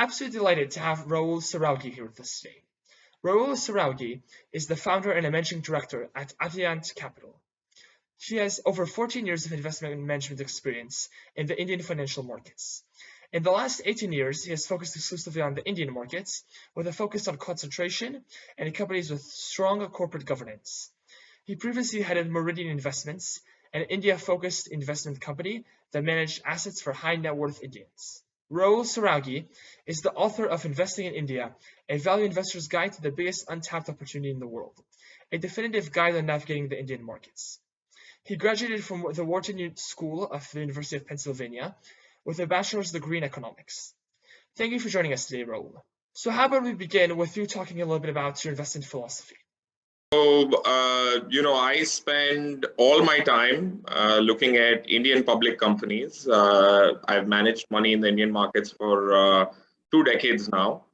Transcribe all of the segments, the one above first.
absolutely delighted to have Rahul Saraogi here with us today. Rahul Saraogi is the founder and a managing director at Adient Capital. She has over 14 years of investment and management experience in the Indian financial markets. In the last 18 years, he has focused exclusively on the Indian markets, with a focus on concentration and companies with strong corporate governance. He previously headed Meridian Investments, an India-focused investment company that managed assets for high net worth Indians. Rahul Saraogi is the author of Investing in India, a value investor's guide to the biggest untapped opportunity in the world, a definitive guide on navigating the Indian markets. He graduated from the Wharton School of the University of Pennsylvania with a bachelor's degree in economics. Thank you for joining us today, Rahul. So how about we begin with you talking a little bit about your investment philosophy? I spend all my time looking at Indian public companies. I've managed money in the Indian markets for 2 decades now.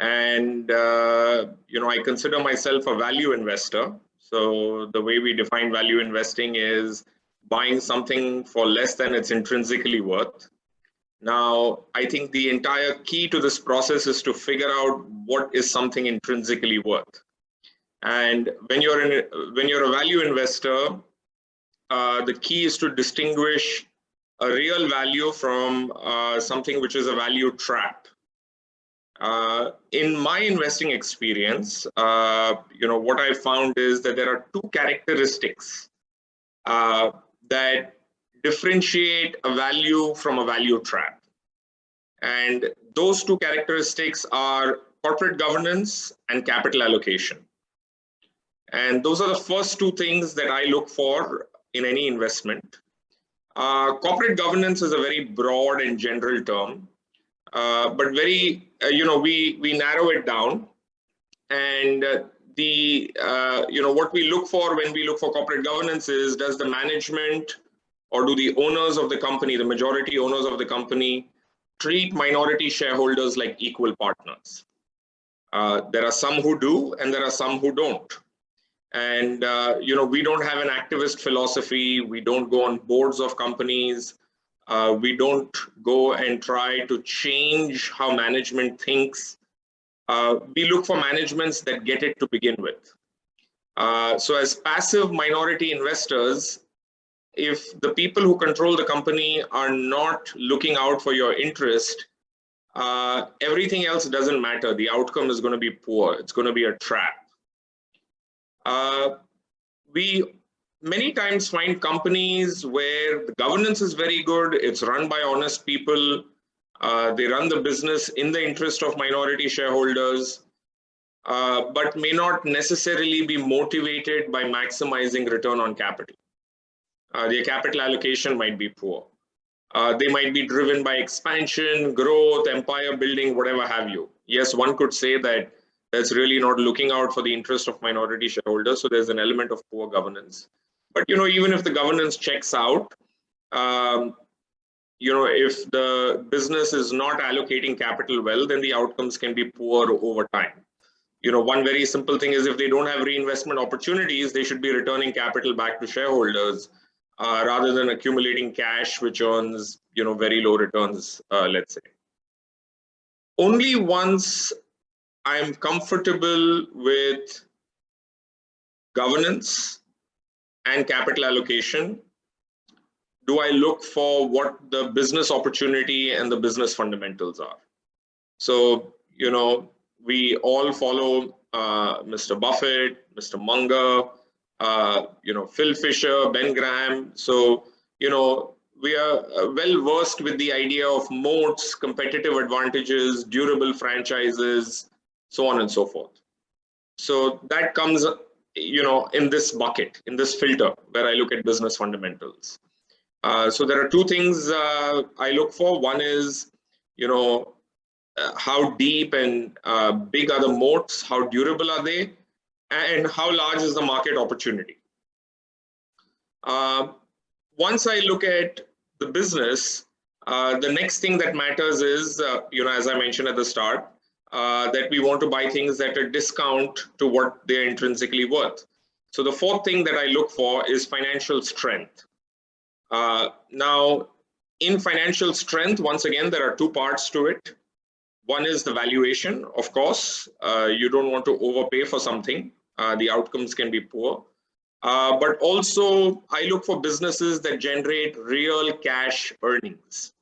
And, I consider myself a value investor. So the way we define value investing is buying something for less than it's intrinsically worth. Now, I think the entire key to this process is to figure out what is something intrinsically worth. And when you're a value investor, the key is to distinguish a real value from something which is a value trap. In my investing experience, what I found is that there are 2 characteristics that differentiate a value from a value trap. And those 2 characteristics are corporate governance and capital allocation. And those are the first 2 things that I look for in any investment. Corporate governance is a very broad and general term, but very, we narrow it down. And what we look for when we look for corporate governance is, does the management or do the owners of the company, the majority owners of the company, treat minority shareholders like equal partners? There are some who do, and there are some who don't. And, we don't have an activist philosophy. We don't go on boards of companies. We don't go and try to change how management thinks. We look for managements that get it to begin with. So as passive minority investors, if the people who control the company are not looking out for your interest, everything else doesn't matter. The outcome is going to be poor. It's going to be a trap. We many times find companies where the governance is very good, it's run by honest people, they run the business in the interest of minority shareholders, but may not necessarily be motivated by maximizing return on capital. Their capital allocation might be poor. They might be driven by expansion, growth, empire building, whatever have you. Yes, one could say that that's really not looking out for the interest of minority shareholders. So there's an element of poor governance. But, even if the governance checks out, if the business is not allocating capital well, then the outcomes can be poor over time. One very simple thing is, if they don't have reinvestment opportunities, they should be returning capital back to shareholders rather than accumulating cash, which earns, very low returns, let's say. Only once I'm comfortable with governance and capital allocation do I look for what the business opportunity and the business fundamentals are. So, we all follow Mr. Buffett, Mr. Munger, Phil Fisher, Ben Graham. So, we are well versed with the idea of moats, competitive advantages, durable franchises, so on and so forth. So that comes, in this bucket, in this filter, where I look at business fundamentals. So there are 2 things I look for. One is, how deep and big are the moats, how durable are they, and how large is the market opportunity. Once I look at the business, the next thing that matters is, as I mentioned at the start, that we want to buy things that are discount to what they're intrinsically worth. So the 4th thing that I look for is financial strength. Now, in financial strength, once again, there are 2 parts to it. One is the valuation, of course. You don't want to overpay for something. The outcomes can be poor. But also, I look for businesses that generate real cash earnings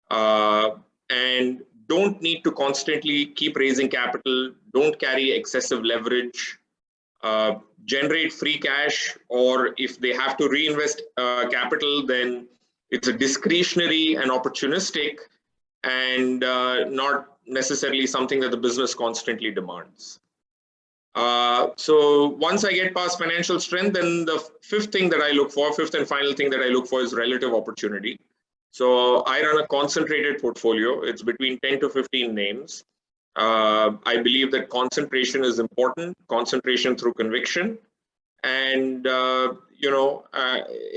and don't need to constantly keep raising capital, don't carry excessive leverage, generate free cash, or if they have to reinvest capital, then it's a discretionary and opportunistic and not necessarily something that the business constantly demands. So once I get past financial strength, then the fifth and final thing that I look for is relative opportunity. So I run a concentrated portfolio. It's between 10 to 15 names. I believe that concentration is important, concentration through conviction. And,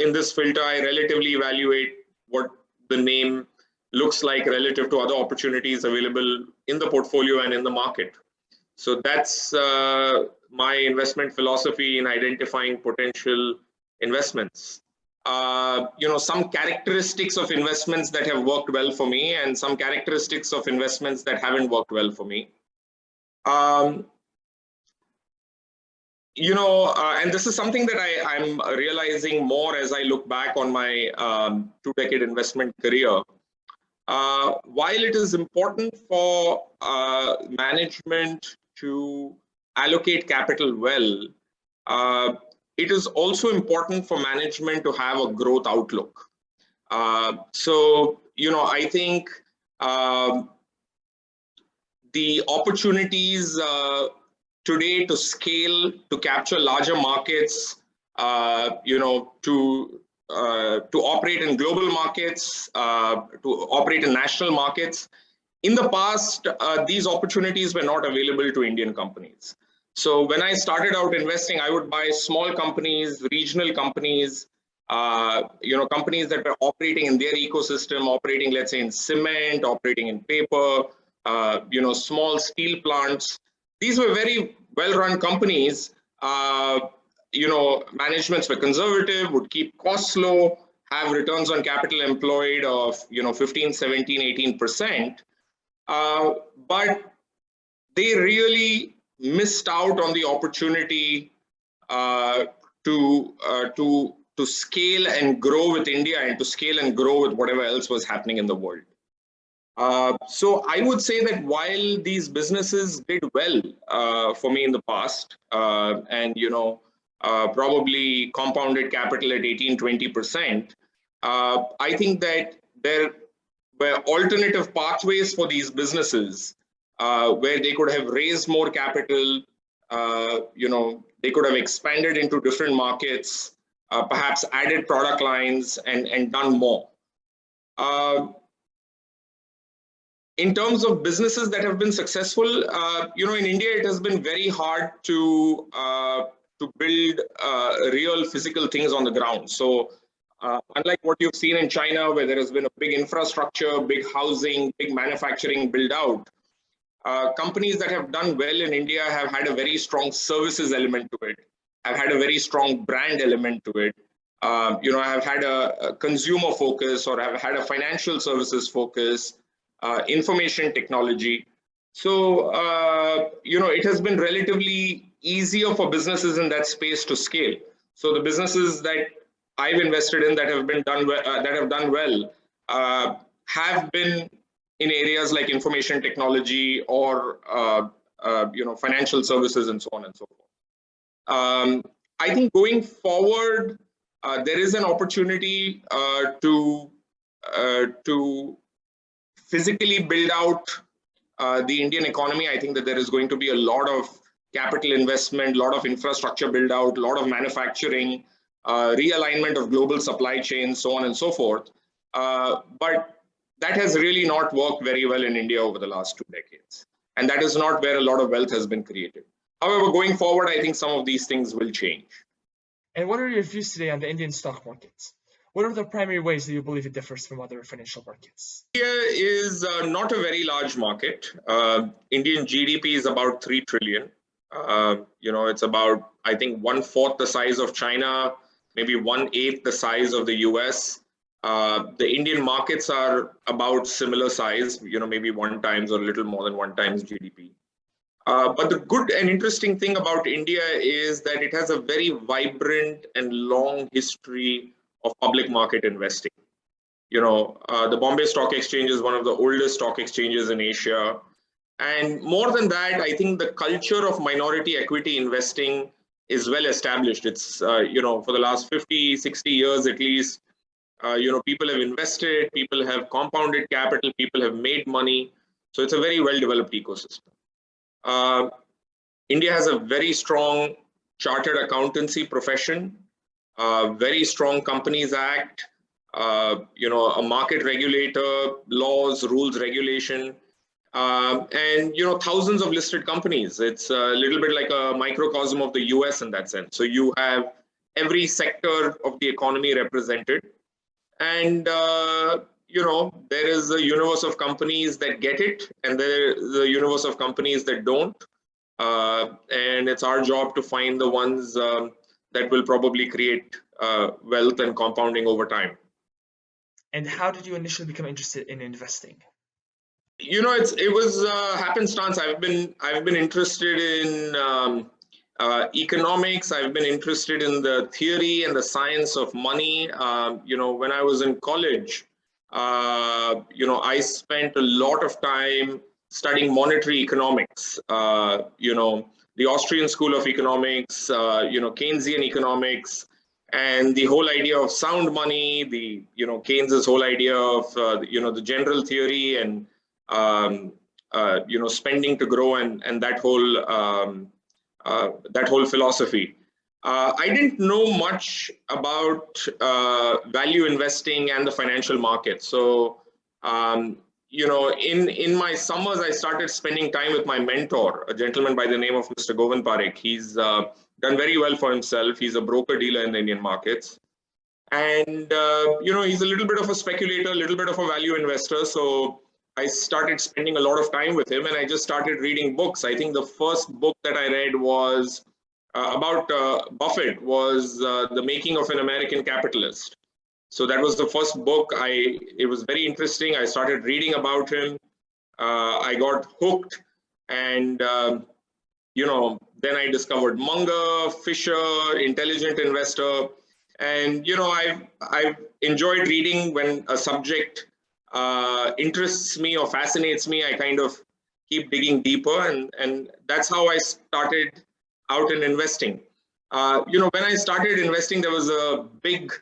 in this filter, I relatively evaluate what the name looks like relative to other opportunities available in the portfolio and in the market. So that's my investment philosophy in identifying potential investments. Some characteristics of investments that have worked well for me and some characteristics of investments that haven't worked well for me. And this is something that I'm realizing more as I look back on my 2-decade investment career. While it is important for management to allocate capital well, it is also important for management to have a growth outlook. I think the opportunities today to scale, to capture larger markets, to operate in global markets, to operate in national markets. In the past, these opportunities were not available to Indian companies. So when I started out investing, I would buy small companies, regional companies, companies that were operating in their ecosystem, operating, let's say, in cement, operating in paper, small steel plants. These were very well-run companies. Managements were conservative, would keep costs low, have returns on capital employed of 15, 17, 18%. But they really missed out on the opportunity to scale and grow with India and to scale and grow with whatever else was happening in the world. So I would say that while these businesses did well for me in the past, and probably compounded capital at 18, 20%, I think that there were alternative pathways for these businesses where they could have raised more capital, they could have expanded into different markets, perhaps added product lines and done more. In terms of businesses that have been successful, in India, it has been very hard to build real physical things on the ground. So unlike what you've seen in China, where there has been a big infrastructure, big housing, big manufacturing build out, companies that have done well in India have had a very strong services element to it, have had a very strong brand element to it, have had a consumer focus or have had a financial services focus, information technology. So, it has been relatively easier for businesses in that space to scale. So the businesses that I've invested in that have done well have been in areas like information technology or financial services and so on and so forth. I think going forward, there is an opportunity to physically build out the Indian economy. I think that there is going to be a lot of capital investment, a lot of infrastructure build out, a lot of manufacturing, realignment of global supply chains, so on and so forth. But that has really not worked very well in India over the last 2 decades. And that is not where a lot of wealth has been created. However, going forward, I think some of these things will change. And what are your views today on the Indian stock markets? What are the primary ways that you believe it differs from other financial markets? India is not a very large market. Indian GDP is about 3 trillion. It's about, I think, 1/4 the size of China, maybe 1/8 the size of the US. The Indian markets are about similar size, maybe 1 times or a little more than 1 times GDP. But the good and interesting thing about India is that it has a very vibrant and long history of public market investing. The Bombay Stock Exchange is one of the oldest stock exchanges in Asia. And more than that, I think the culture of minority equity investing is well established. It's, for the last 50, 60 years at least, people have invested, people have compounded capital, people have made money. So it's a very well developed ecosystem. India has a very strong chartered accountancy profession, very strong Companies Act, a market regulator, laws, rules, regulation, and thousands of listed companies. It's a little bit like a microcosm of the US in that sense. So you have every sector of the economy represented, and there is a universe of companies that get it, and there is a universe of companies that don't. And it's our job to find the ones that will probably create wealth and compounding over time. And how did you initially become interested in investing? It was happenstance. I've been interested in economics. I've been interested in the theory and the science of money. When I was in college, I spent a lot of time studying monetary economics. The Austrian School of Economics, Keynesian economics, and the whole idea of sound money. Keynes's whole idea of the general theory and spending to grow and that whole philosophy. I didn't know much about value investing and the financial market. So, in my summers, I started spending time with my mentor, a gentleman by the name of Mr. Govind Parekh. He's done very well for himself. He's a broker dealer in the Indian markets. And, he's a little bit of a speculator, a little bit of a value investor. So I started spending a lot of time with him, and I just started reading books. I think the first book that I read was about Buffett, was The Making of an American Capitalist. So that was the first book. It was very interesting. I started reading about him. I got hooked, and then I discovered Munger, Fisher, Intelligent Investor, and I've enjoyed reading when a subject interests me or fascinates me. I kind of keep digging deeper, and that's how I started out in investing. When I started investing, there was a big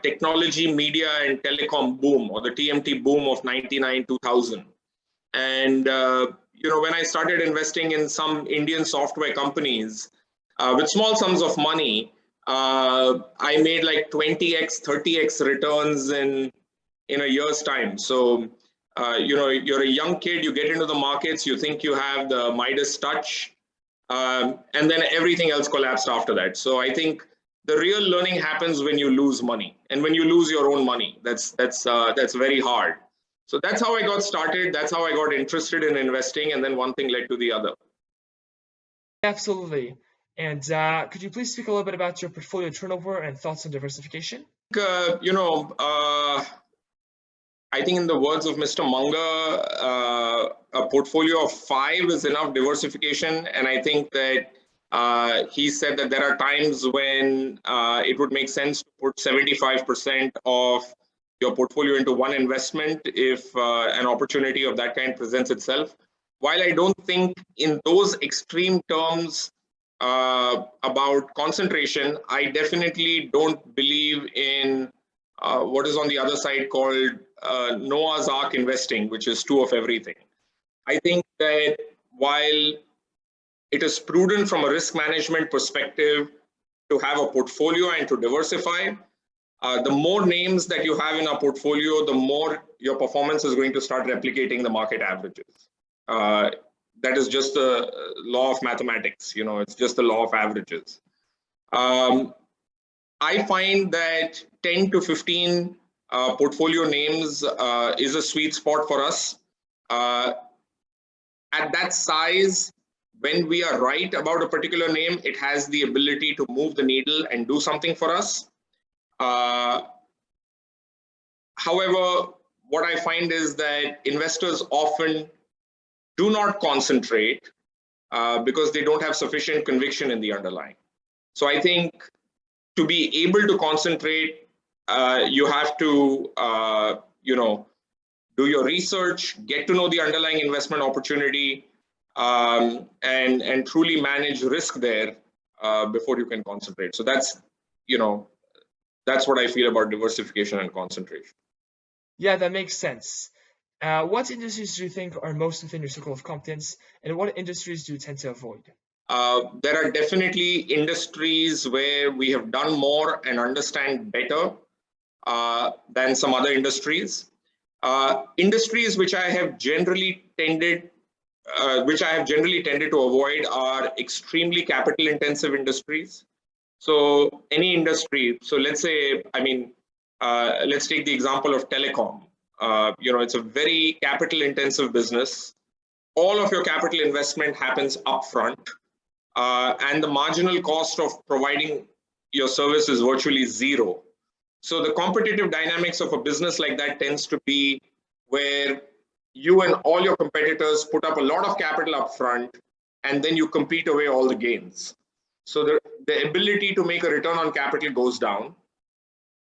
technology, media, and telecom boom, or the TMT boom of 99, 2000. And, when I started investing in some Indian software companies with small sums of money, I made like 20x, 30x returns in a year's time. So, you're a young kid, you get into the markets, you think you have the Midas touch, and then everything else collapsed after that. So I think the real learning happens when you lose money, and when you lose your own money. That's very hard. So that's how I got started. That's how I got interested in investing, and then one thing led to the other. Absolutely. And could you please speak a little bit about your portfolio turnover and thoughts on diversification? I think in the words of Mr. Munger, a portfolio of 5 is enough diversification. And I think that he said that there are times when it would make sense to put 75% of your portfolio into one investment if an opportunity of that kind presents itself. While I don't think in those extreme terms about concentration, I definitely don't believe in what is on the other side called Noah's Ark investing, which is 2 of everything. I think that while it is prudent from a risk management perspective to have a portfolio and to diversify, the more names that you have in a portfolio, the more your performance is going to start replicating the market averages. That is just the law of mathematics. It's just the law of averages. I find that 10 to 15 portfolio names is a sweet spot for us. At that size, when we are right about a particular name, it has the ability to move the needle and do something for us. However, what I find is that investors often do not concentrate because they don't have sufficient conviction in the underlying. So I think to be able to concentrate, you have to, do your research, get to know the underlying investment opportunity, and truly manage risk there before you can concentrate. So that's what I feel about diversification and concentration. Yeah, that makes sense. What industries do you think are most within your circle of competence, and what industries do you tend to avoid? There are definitely industries where we have done more and understand better than some other industries. Industries which I have generally tended to avoid are extremely capital intensive industries. So any industry, so let's say, let's take the example of telecom. It's a very capital intensive business. All of your capital investment happens upfront, and the marginal cost of providing your service is virtually zero. So the competitive dynamics of a business like that tends to be where you and all your competitors put up a lot of capital upfront, and then you compete away all the gains. So the ability to make a return on capital goes down,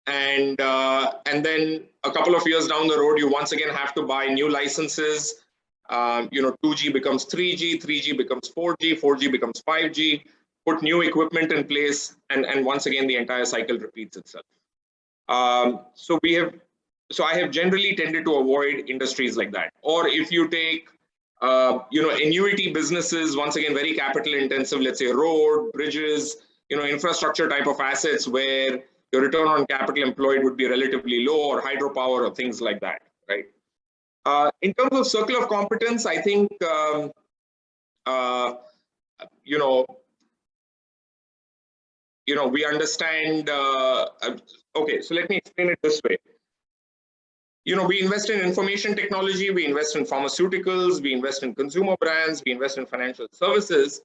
and then a couple of years down the road, you once again have to buy new licenses. 2G becomes 3G, 3G becomes 4G, 4G becomes 5G. Put new equipment in place, and once again the entire cycle repeats itself. So I have generally tended to avoid industries like that. Or if you take annuity businesses, once again very capital intensive, let's say road, bridges, infrastructure type of assets where your return on capital employed would be relatively low, or hydropower or things like that, right? In terms of circle of competence, I think we understand. Okay, so let me explain it this way. We invest in information technology, we invest in pharmaceuticals, we invest in consumer brands, we invest in financial services.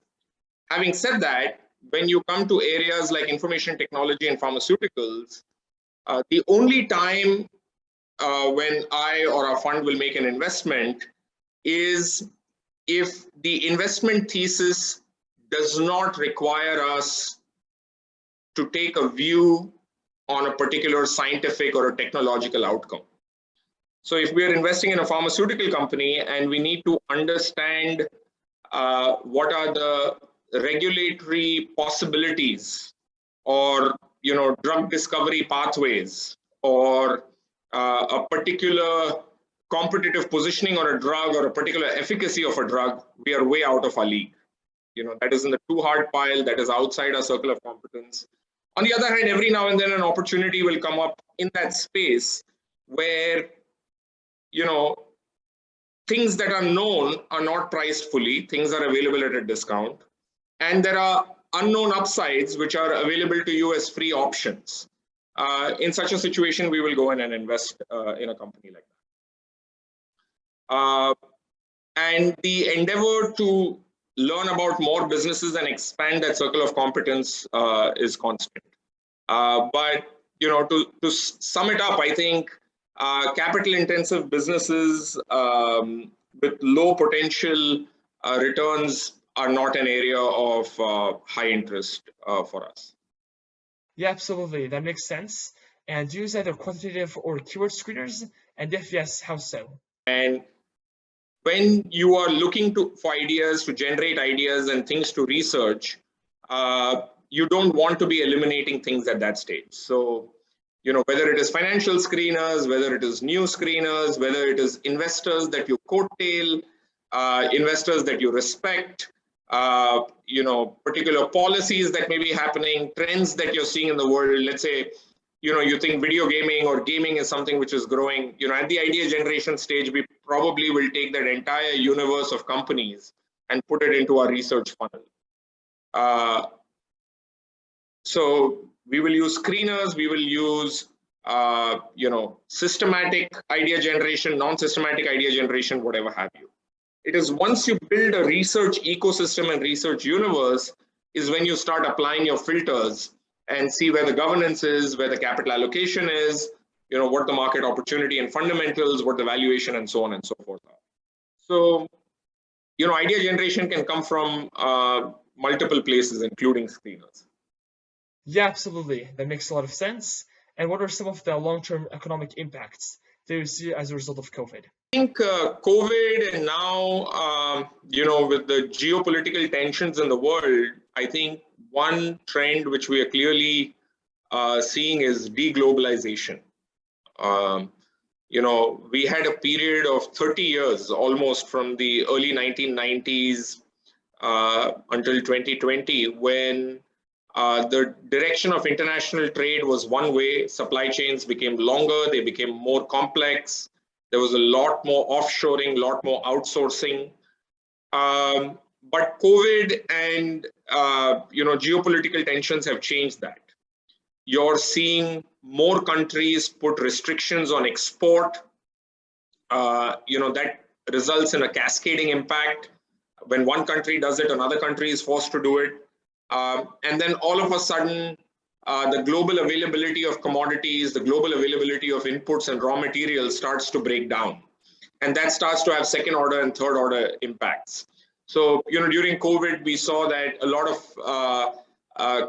Having said that, when you come to areas like information technology and pharmaceuticals, the only time when I or a fund will make an investment is if the investment thesis does not require us to take a view on a particular scientific or a technological outcome. So if we are investing in a pharmaceutical company and we need to understand what are the regulatory possibilities, or drug discovery pathways, or a particular competitive positioning on a drug, or a particular efficacy of a drug, we are way out of our league. That is in the too hard pile, that is outside our circle of competence. On the other hand, every now and then an opportunity will come up in that space where things that are known are not priced fully, things are available at a discount, and there are unknown upsides which are available to you as free options. In such a situation, we will go in and invest in a company like that. And the endeavor to learn about more businesses and expand that circle of competence is constant. But to sum it up, I think capital intensive businesses with low potential returns are not an area of high interest for us. Yeah, absolutely. That makes sense. And do you use either quantitative or keyword screeners? And if yes, how so? And when you are looking for ideas, to generate ideas and things to research, you don't want to be eliminating things at that stage. So, whether it is financial screeners, whether it is new screeners, whether it is investors that you coattail, investors that you respect, particular policies that may be happening, trends that you're seeing in the world. Let's say, you think video gaming or gaming is something which is growing. At the idea generation stage, we probably will take that entire universe of companies and put it into our research funnel. So we will use screeners, we will use systematic idea generation, non-systematic idea generation, whatever have you. It is once you build a research ecosystem and research universe is when you start applying your filters and see where the governance is, where the capital allocation is, what the market opportunity and fundamentals, what the valuation and so on and so forth are. So, idea generation can come from multiple places, including screeners. Yeah, absolutely. That makes a lot of sense. And what are some of the long-term economic impacts that you see as a result of COVID? I think COVID and now, with the geopolitical tensions in the world, I think one trend which we are clearly seeing is deglobalization. We had a period of 30 years almost from the early 1990s until 2020 when the direction of international trade was one way. Supply chains became longer, they became more complex. There was a lot more offshoring, a lot more outsourcing. But COVID and geopolitical tensions have changed that. You're seeing more countries put restrictions on export. That results in a cascading impact. When one country does it, another country is forced to do it. And then all of a sudden, the global availability of commodities, the global availability of inputs and raw materials starts to break down. And that starts to have second order and third order impacts. So, during COVID, we saw that a lot of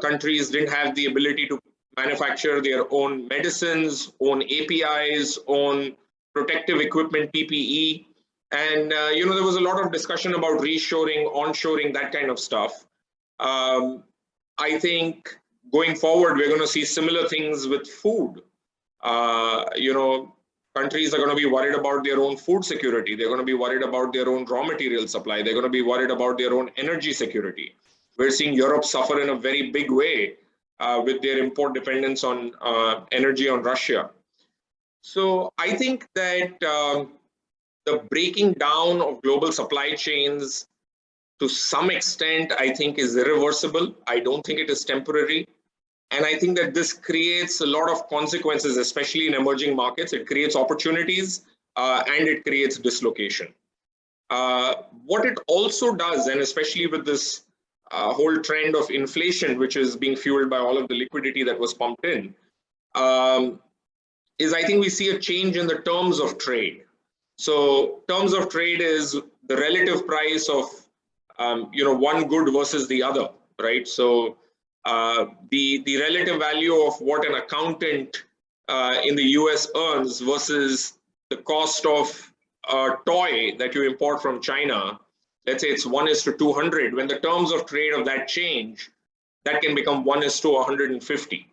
countries didn't have the ability to manufacture their own medicines, own APIs, own protective equipment, PPE. And, there was a lot of discussion about reshoring, onshoring, that kind of stuff. I think going forward, we're going to see similar things with food. Countries are going to be worried about their own food security. They're going to be worried about their own raw material supply. They're going to be worried about their own energy security. We're seeing Europe suffer in a very big way with their import dependence on energy on Russia. So I think that the breaking down of global supply chains to some extent, I think, is irreversible. I don't think it is temporary. And I think that this creates a lot of consequences, especially in emerging markets. It creates opportunities and it creates dislocation. What it also does, and especially with this whole trend of inflation, which is being fueled by all of the liquidity that was pumped in, is I think we see a change in the terms of trade. So terms of trade is the relative price of one good versus the other, right? So the relative value of what an accountant in the US earns versus the cost of a toy that you import from China, let's say it's 1:200. When the terms of trade of that change, that can become 1:150.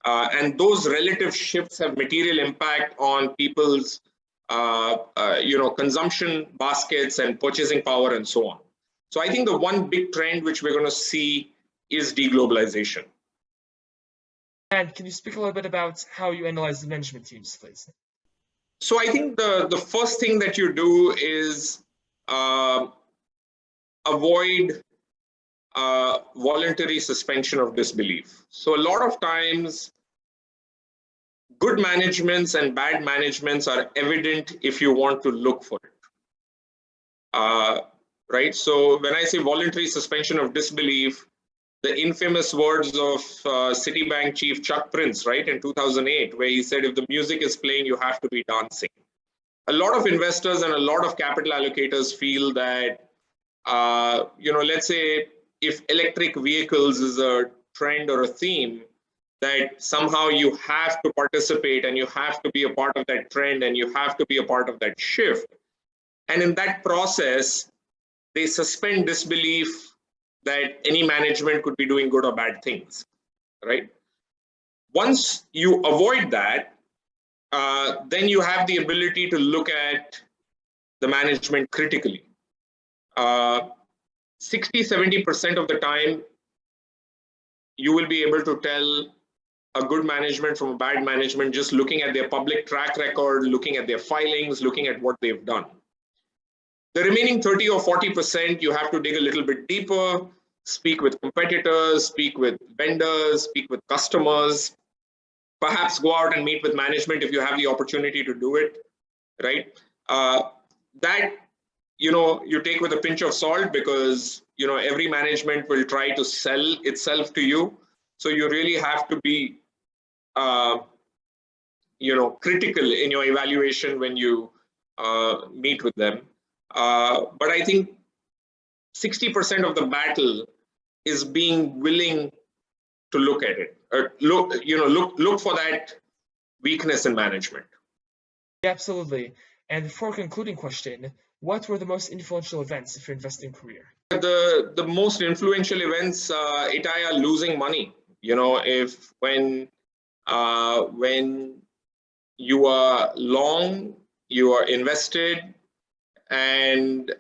And those relative shifts have material impact on people's consumption baskets and purchasing power and so on. So I think the one big trend which we're going to see is deglobalization. And can you speak a little bit about how you analyze the management teams, please? So I think the first thing that you do is avoid voluntary suspension of disbelief. So a lot of times, good managements and bad managements are evident if you want to look for it. Right? So when I say voluntary suspension of disbelief, the infamous words of Citibank chief Chuck Prince, right, in 2008, where he said, if the music is playing, you have to be dancing. A lot of investors and a lot of capital allocators feel that, let's say if electric vehicles is a trend or a theme, that somehow you have to participate and you have to be a part of that trend and you have to be a part of that shift. And in that process, they suspend disbelief that any management could be doing good or bad things, right? Once you avoid that, then you have the ability to look at the management critically. 60–70% of the time, you will be able to tell a good management from a bad management just looking at their public track record, looking at their filings, looking at what they've done. The remaining 30 or 40%, you have to dig a little bit deeper, speak with competitors, speak with vendors, speak with customers, perhaps go out and meet with management if you have the opportunity to do it, right? That, you take with a pinch of salt because, every management will try to sell itself to you. So you really have to be critical in your evaluation when you meet with them. But I think 60% of the battle is being willing to look at it, or look for that weakness in management. Yeah, absolutely. And for a concluding question, what were the most influential events of your investing career? The most influential events, Itai, are losing money. If when you are long, you are invested, and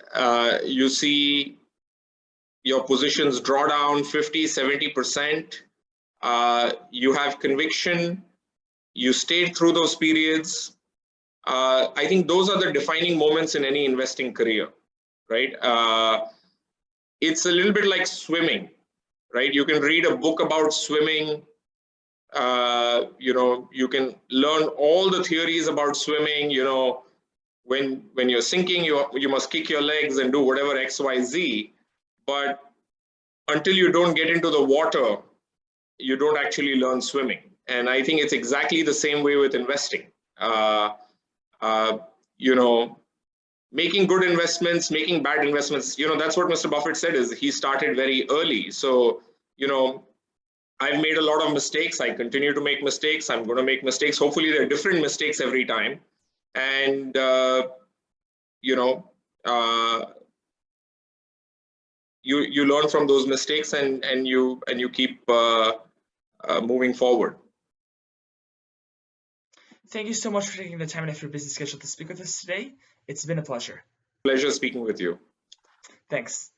you see your positions draw down 50-70%, you have conviction, you stayed through those periods. I think those are the defining moments in any investing career, right? It's a little bit like swimming, right? You can read a book about swimming. You can learn all the theories about swimming. When you're sinking, you must kick your legs and do whatever X, Y, Z. But until you don't get into the water, you don't actually learn swimming. And I think it's exactly the same way with investing. Making good investments, making bad investments. That's what Mr. Buffett said, is he started very early. So, I've made a lot of mistakes. I continue to make mistakes. I'm going to make mistakes. Hopefully, there are different mistakes every time. And, you learn from those mistakes, and you keep moving forward. Thank you so much for taking the time out of your busy schedule to speak with us today. It's been a pleasure. Pleasure speaking with you. Thanks.